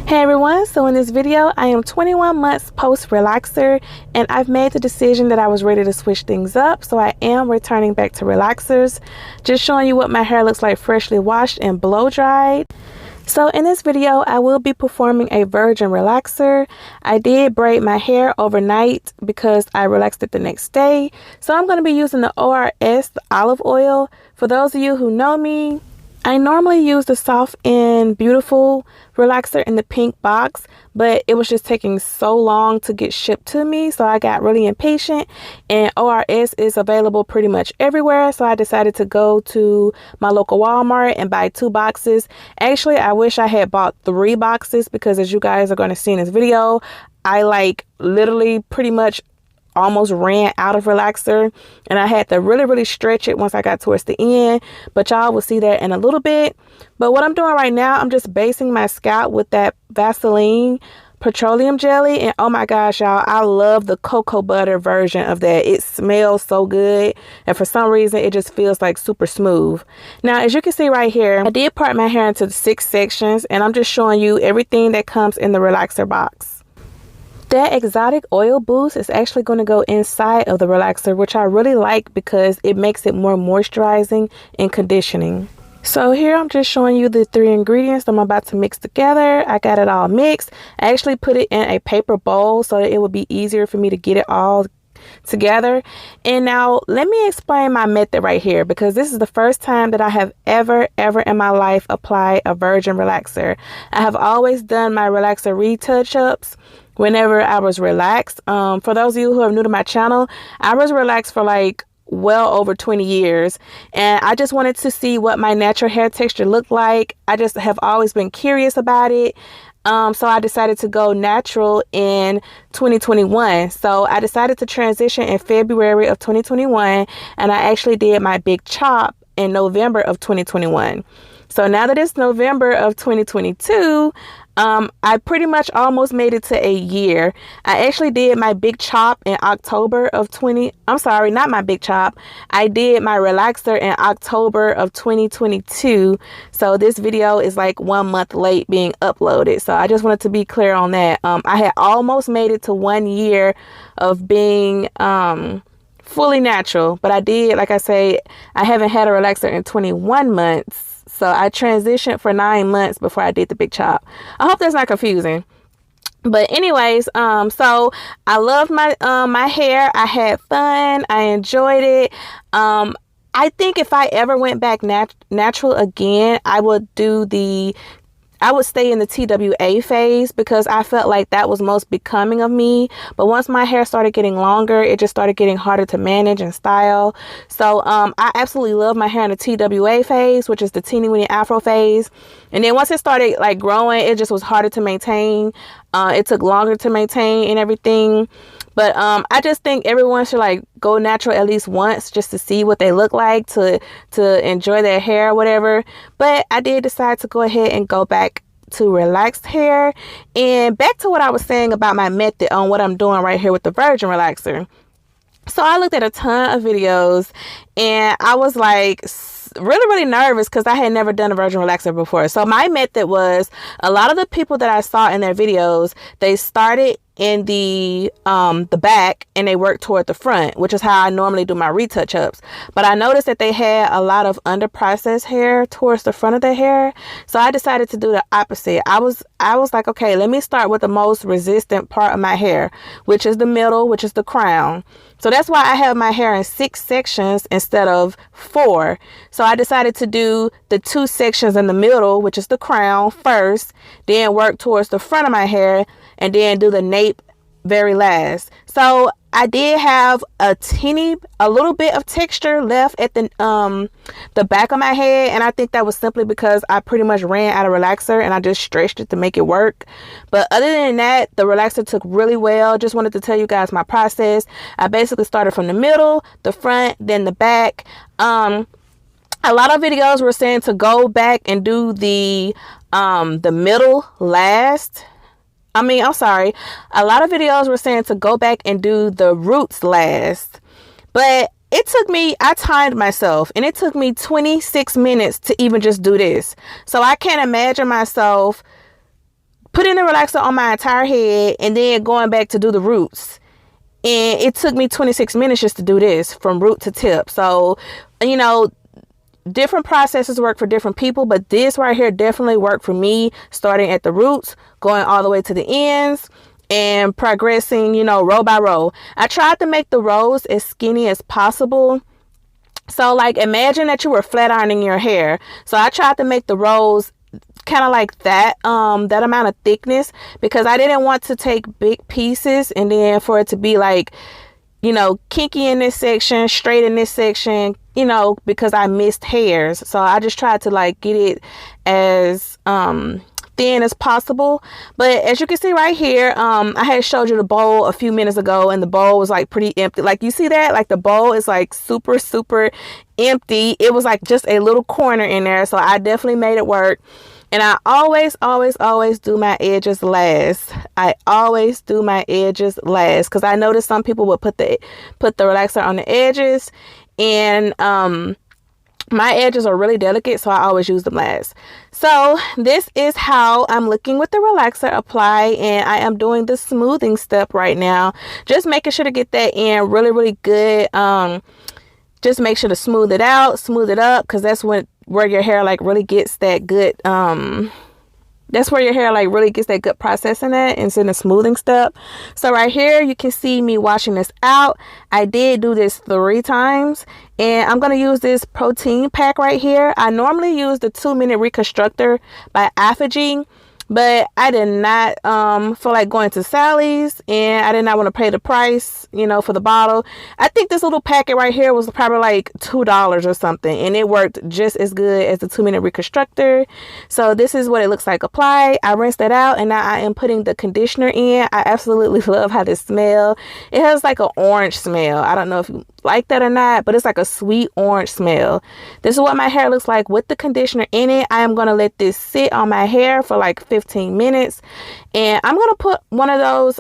Hey everyone, so in this video I am 21 months post relaxer and I've made the decision that I was ready to switch things up, so I am returning back to relaxers. Just showing you what my hair looks like freshly washed and blow dried. So in this video I will be performing a virgin relaxer. I did braid my hair overnight because I relaxed it the next day. So I'm going to be using the ORS olive oil. For those of you who know me, I normally use the Soft and Beautiful relaxer in the pink box, but it was just taking so long to get shipped to me, so I got really impatient, and ORS is available pretty much everywhere, so I decided to go to my local Walmart and buy 2 boxes. Actually, I wish I had bought 3 boxes because, as you guys are going to see in this video, I literally pretty much almost ran out of relaxer, and I had to really stretch it once I got towards the end, but y'all will see that in a little bit. But what I'm doing right now, I'm just basing my scalp with that Vaseline petroleum jelly, and oh my gosh, y'all, I love the cocoa butter version of that. It smells so good, and for some reason it just feels like super smooth. Now, as you can see right here, I did part my hair into 6 sections, and I'm just showing you everything that comes in the relaxer box. That exotic oil boost is actually going to go inside of the relaxer, which I really like because it makes it more moisturizing and conditioning. So here I'm just showing you the 3 ingredients I'm about to mix together. I got it all mixed. I actually put it in a paper bowl so that it would be easier for me to get it all together. And now let me explain my method right here, because this is the first time that I have ever in my life applied a virgin relaxer. I have always done my relaxer retouch-ups whenever I was relaxed. For those of you who are new to my channel, I was relaxed for well over 20 years, and I just wanted to see what my natural hair texture looked like. I just have always been curious about it. So I decided to go natural in 2021. So I decided to transition in February of 2021, and I actually did my big chop in November of 2021. So now that it's November of 2022, I pretty much almost made it to a year. I actually did my big chop in October of I'm sorry, not my big chop. I did my relaxer in October of 2022. So this video is 1 month late being uploaded. So I just wanted to be clear on that. I had almost made it to 1 year of being fully natural, but I did, like I say, I haven't had a relaxer in 21 months. So I transitioned for 9 months before I did the big chop. I hope that's not confusing. But anyways, so I loved my hair. I had fun. I enjoyed it. I think if I ever went back natural again, I would stay in the TWA phase because I felt like that was most becoming of me. But once my hair started getting longer, it just started getting harder to manage and style. So I absolutely love my hair in the TWA phase, which is the teeny weeny afro phase. And then once it started growing, it just was harder to maintain. It took longer to maintain and everything. But I just think everyone should go natural at least once just to see what they look like, to enjoy their hair or whatever. But I did decide to go ahead and go back to relaxed hair. And back to what I was saying about my method on what I'm doing right here with the virgin relaxer. So I looked at a ton of videos and I was really nervous because I had never done a virgin relaxer before. So my method was, a lot of the people that I saw in their videos, they started in the back and they worked toward the front, which is how I normally do my retouch ups. But I noticed that they had a lot of under processed hair towards the front of their hair, so I decided to do the opposite. I was like, okay, let me start with the most resistant part of my hair, which is the middle, which is the crown. So that's why I have my hair in 6 sections instead of 4. So I decided to do the 2 sections in the middle, which is the crown, first, then work towards the front of my hair, and then do the nape very last. So I did have a little bit of texture left at the back of my head, and I think that was simply because I pretty much ran out of relaxer and I just stretched it to make it work. But other than that, the relaxer took really well. Just wanted to tell you guys my process. I basically started from the middle, the front, then the back. A lot of videos were saying to go back and do the middle last. I'm sorry. A lot of videos were saying to go back and do the roots last. But I timed myself, and it took me 26 minutes to even just do this. So I can't imagine myself putting the relaxer on my entire head and then going back to do the roots. And it took me 26 minutes just to do this from root to tip. So, you know, different processes work for different people, but this right here definitely worked for me, starting at the roots, going all the way to the ends, and progressing, you know, row by row. I tried to make the rows as skinny as possible. So like, imagine that you were flat ironing your hair. So I tried to make the rows kind of like that, that amount of thickness, because I didn't want to take big pieces and then for it to be like, you know, kinky in this section, straight in this section, you know, because I missed hairs. So I just tried to like get it as thin as possible. But as you can see right here, I had showed you the bowl a few minutes ago, and the bowl was like pretty empty. Like, you see that? Like, the bowl is like super empty. It was like just a little corner in there. So I definitely made it work. And I always do my edges last. I always do my edges last, because I noticed some people would put the relaxer on the edges, and my edges are really delicate, so I always use them last. So this is how I'm looking with the relaxer applied, and I am doing the smoothing step right now, just making sure to get that in really good. Just make sure to smooth it out, smooth it up, because that's where your hair like really gets that good that's where your hair like really gets that good processing at, and it's in the smoothing step. So right here you can see me washing this out. I did do this 3 times, and I'm going to use this protein pack right here. I normally use the 2-minute reconstructor by Affigy, but I did not feel like going to Sally's, and I did not want to pay the price, you know, for the bottle. I think this little packet right here was probably like $2 or something, and it worked just as good as the 2-minute reconstructor. So this is what it looks like applied. I rinsed it out, and now I am putting the conditioner in. I absolutely love how this smells. It has like an orange smell. I don't know if you like that or not, but it's like a sweet orange smell. This is what my hair looks like with the conditioner in it. I am going to let this sit on my hair for like 15 minutes, and I'm going to put one of those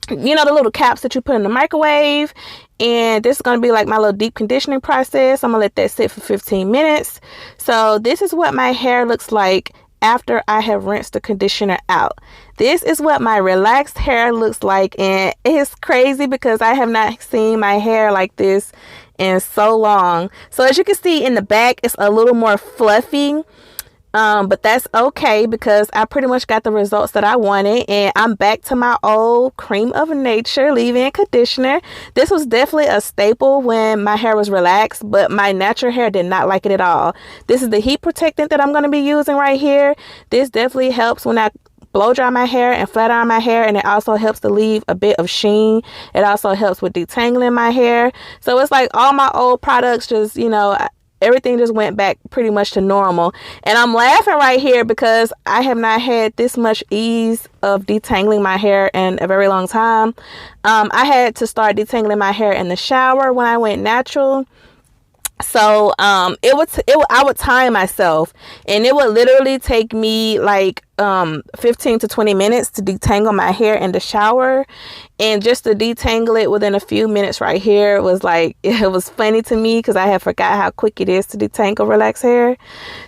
you know, the little caps that you put in the microwave, and this is going to be like my little deep conditioning process. I'm gonna let that sit for 15 minutes. So this is what my hair looks like after I have rinsed the conditioner out. This is what my relaxed hair looks like, and it's crazy because I have not seen my hair like this in so long. So as you can see in the back, it's a little more fluffy, but that's okay because I pretty much got the results that I wanted, and I'm back to my old Creme of Nature leave-in conditioner. This was definitely a staple when my hair was relaxed, but my natural hair did not like it at all. This is the heat protectant that I'm going to be using right here. This definitely helps when I blow dry my hair and flat iron my hair, and it also helps to leave a bit of sheen. It also helps with detangling my hair. So it's like all my old products just, you know, everything just went back pretty much to normal. And I'm laughing right here because I have not had this much ease of detangling my hair in a very long time. I had to start detangling my hair in the shower when I went natural. So I would time myself, and it would literally take me like 15 to 20 minutes to detangle my hair in the shower, and just to detangle it within a few minutes right here was like, it was funny to me because I had forgot how quick it is to detangle relaxed hair.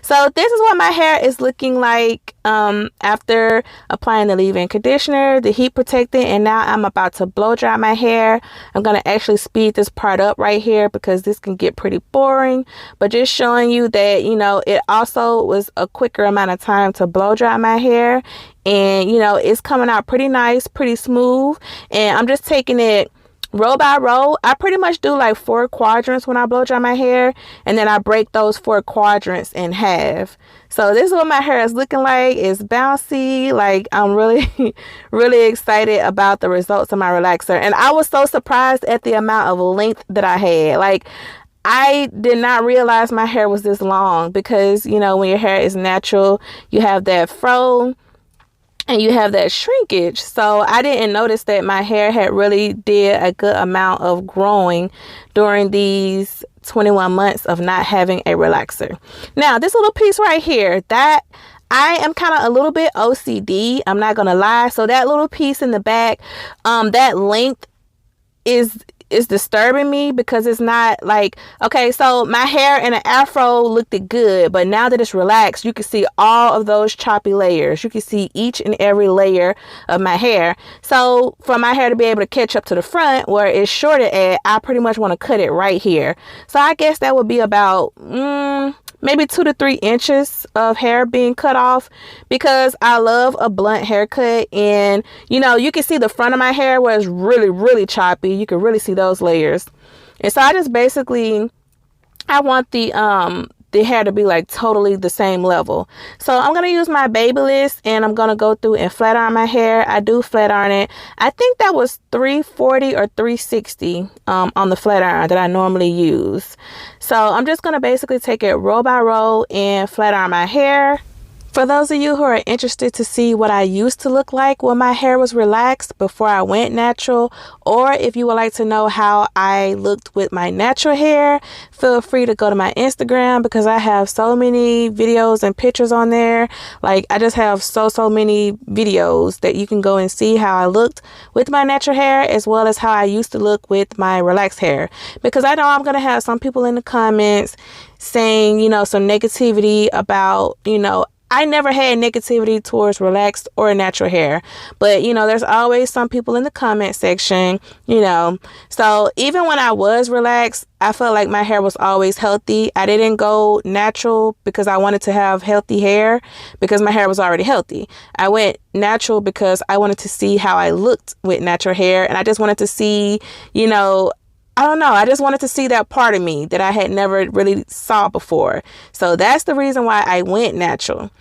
So this is what my hair is looking like after applying the leave-in conditioner, the heat protectant, and now I'm about to blow dry my hair. I'm going to actually speed this part up right here because this can get pretty boring, but just showing you that, you know, it also was a quicker amount of time to blow dry my hair, and you know, it's coming out pretty nice, pretty smooth. And I'm just taking it row by row. I pretty much do like 4 quadrants when I blow dry my hair, and then I break those 4 quadrants in half. So this is what my hair is looking like. It's bouncy. Like, I'm really really excited about the results of my relaxer, and I was so surprised at the amount of length that I had. Like, I did not realize my hair was this long because, you know, when your hair is natural, you have that fro and you have that shrinkage. So I didn't notice that my hair had really did a good amount of growing during these 21 months of not having a relaxer. Now, this little piece right here, that I am kind of a little bit OCD, I'm not gonna lie. So that little piece in the back, that length is it's disturbing me because it's not like, okay, so my hair in an afro looked good, but now that it's relaxed, you can see all of those choppy layers. You can see each and every layer of my hair. So for my hair to be able to catch up to the front where it's shorter at, I pretty much want to cut it right here. So I guess that would be about maybe 2 to 3 inches of hair being cut off, because I love a blunt haircut. And you know, you can see the front of my hair where it's really choppy. You can really see those layers. And so I just basically, I want the hair to be like totally the same level. So I'm going to use my Babyliss and I'm going to go through and flat iron my hair. I do flat iron it. I think that was 340 or 360 on the flat iron that I normally use. So I'm just going to basically take it row by row and flat iron my hair. For those of you who are interested to see what I used to look like when my hair was relaxed before I went natural, or if you would like to know how I looked with my natural hair, feel free to go to my Instagram, because I have so many videos and pictures on there. Like, I just have so many videos that you can go and see how I looked with my natural hair, as well as how I used to look with my relaxed hair. Because I know I'm going to have some people in the comments saying, you know, some negativity about, you know, I never had negativity towards relaxed or natural hair, but you know, there's always some people in the comment section, you know. So even when I was relaxed, I felt like my hair was always healthy. I didn't go natural because I wanted to have healthy hair, because my hair was already healthy. I went natural because I wanted to see how I looked with natural hair, and I just wanted to see, you know, I don't know, I just wanted to see that part of me that I had never really saw before. So that's the reason why I went natural.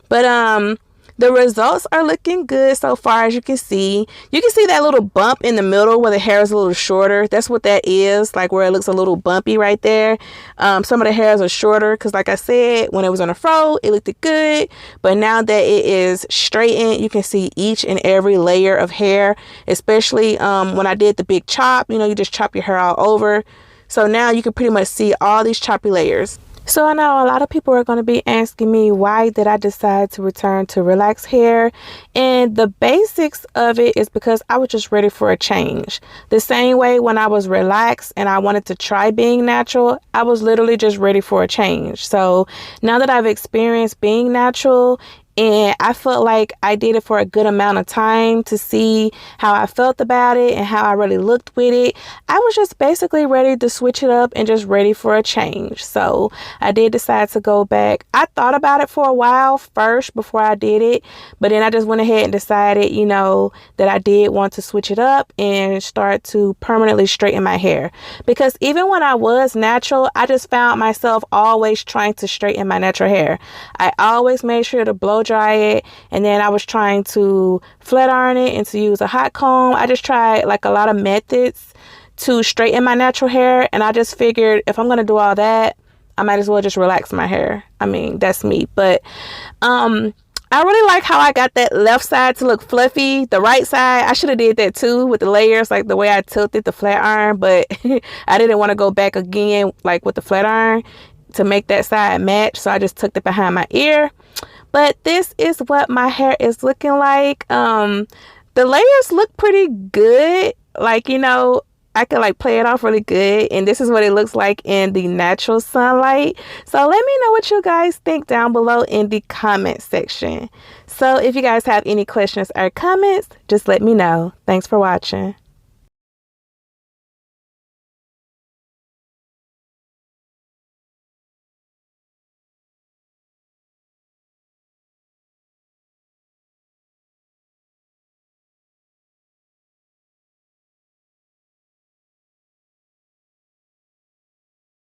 But the results are looking good so far, as you can see. You can see that little bump in the middle where the hair is a little shorter. That's what that is, like where it looks a little bumpy right there. Some of the hairs are shorter because, like I said, when it was on a fro, it looked good. But now that it is straightened, you can see each and every layer of hair, especially when I did the big chop. You know, you just chop your hair all over. So now you can pretty much see all these choppy layers. So I know a lot of people are going to be asking me, why did I decide to return to relaxed hair? And the basics of it is because I was just ready for a change. The same way when I was relaxed and I wanted to try being natural, I was literally just ready for a change. So now that I've experienced being natural, and I felt like I did it for a good amount of time to see how I felt about it and how I really looked with it, I was just basically ready to switch it up and just ready for a change. So I did decide to go back. I thought about it for a while first before I did it, but then I just went ahead and decided, you know, that I did want to switch it up and start to permanently straighten my hair. Because even when I was natural, I just found myself always trying to straighten my natural hair. I always made sure to blow dry it, and then I was trying to flat iron it and to use a hot comb. I just tried like a lot of methods to straighten my natural hair, and I just figured if I'm going to do all that, I might as well just relax my hair. I mean, that's me. But I really like how I got that left side to look fluffy. The right side, I should have did that too with the layers, like the way I tilted the flat iron, but I didn't want to go back again like with the flat iron to make that side match, so I just tucked it behind my ear. But this is what my hair is looking like. The layers look pretty good. Like, you know, I can like play it off really good. And this is what it looks like in the natural sunlight. So let me know what you guys think down below in the comment section. So if you guys have any questions or comments, just let me know. Thanks for watching.